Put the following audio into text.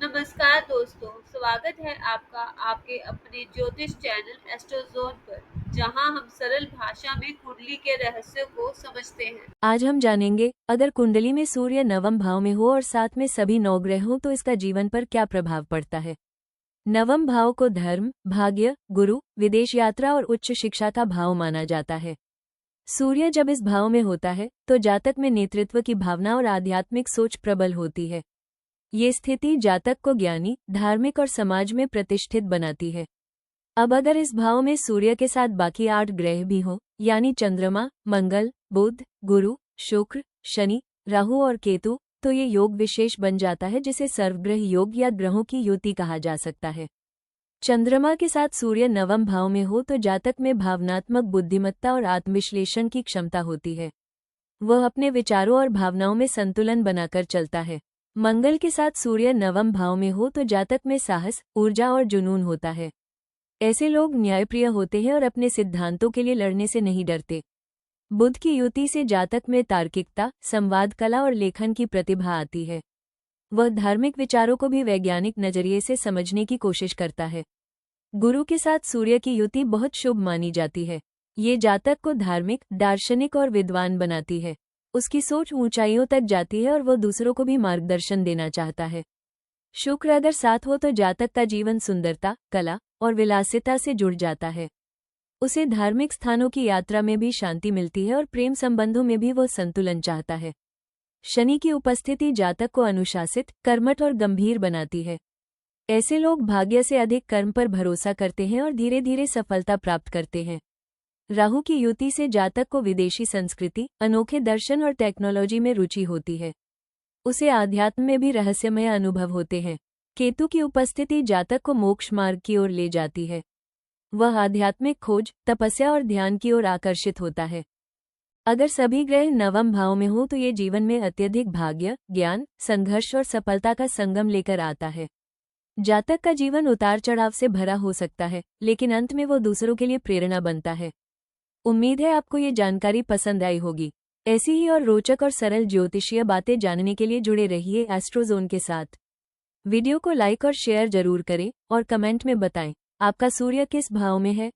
नमस्कार दोस्तों, स्वागत है आपका आपके अपने ज्योतिष चैनल एस्ट्रोज़ोन पर, जहां हम सरल भाषा में कुंडली के रहस्यों को समझते हैं। आज हम जानेंगे, अगर कुंडली में सूर्य नवम भाव में हो और साथ में सभी 9 ग्रह हों तो इसका जीवन पर क्या प्रभाव पड़ता है। नवम भाव को धर्म, भाग्य, गुरु, विदेश यात्रा और उच्च शिक्षा का भाव माना जाता है। सूर्य जब इस भाव में होता है तो जातक में नेतृत्व की भावना और आध्यात्मिक सोच प्रबल होती है। ये स्थिति जातक को ज्ञानी, धार्मिक और समाज में प्रतिष्ठित बनाती है। अब अगर इस भाव में सूर्य के साथ बाकी 8 ग्रह भी हों, यानी चंद्रमा, मंगल, बुध, गुरु, शुक्र, शनि, राहु और केतु, तो ये योग विशेष बन जाता है जिसे सर्वग्रह योग या ग्रहों की युति कहा जा सकता है। चंद्रमा के साथ सूर्य नवम भाव में हो तो जातक में भावनात्मक बुद्धिमत्ता और आत्मविश्लेषण की क्षमता होती है। वह अपने विचारों और भावनाओं में संतुलन बनाकर चलता है। मंगल के साथ सूर्य नवम भाव में हो तो जातक में साहस, ऊर्जा और जुनून होता है। ऐसे लोग न्यायप्रिय होते हैं और अपने सिद्धांतों के लिए लड़ने से नहीं डरते। बुध की युति से जातक में तार्किकता, संवाद कला और लेखन की प्रतिभा आती है। वह धार्मिक विचारों को भी वैज्ञानिक नजरिए से समझने की कोशिश करता है। गुरु के साथ सूर्य की युति बहुत शुभ मानी जाती है। ये जातक को धार्मिक, दार्शनिक और विद्वान बनाती है। उसकी सोच ऊंचाइयों तक जाती है और वह दूसरों को भी मार्गदर्शन देना चाहता है। शुक्र अगर साथ हो तो जातक का जीवन सुंदरता, कला और विलासिता से जुड़ जाता है। उसे धार्मिक स्थानों की यात्रा में भी शांति मिलती है और प्रेम संबंधों में भी वह संतुलन चाहता है। शनि की उपस्थिति जातक को अनुशासित, कर्मठ और गंभीर बनाती है। ऐसे लोग भाग्य से अधिक कर्म पर भरोसा करते हैं और धीरे धीरे सफलता प्राप्त करते हैं। राहु की युति से जातक को विदेशी संस्कृति, अनोखे दर्शन और टेक्नोलॉजी में रुचि होती है। उसे आध्यात्म में भी रहस्यमय अनुभव होते हैं। केतु की उपस्थिति जातक को मोक्ष मार्ग की ओर ले जाती है। वह आध्यात्मिक खोज, तपस्या और ध्यान की ओर आकर्षित होता है। अगर सभी ग्रह नवम भाव में हो तो ये जीवन में अत्यधिक भाग्य, ज्ञान, संघर्ष और सफलता का संगम लेकर आता है। जातक का जीवन उतार चढ़ाव से भरा हो सकता है, लेकिन अंत में वो दूसरों के लिए प्रेरणा बनता है। उम्मीद है आपको ये जानकारी पसंद आई होगी। ऐसी ही और रोचक और सरल ज्योतिषीय बातें जानने के लिए जुड़े रहिए एस्ट्रोज़ोन के साथ। वीडियो को लाइक और शेयर जरूर करें और कमेंट में बताएं आपका सूर्य किस भाव में है।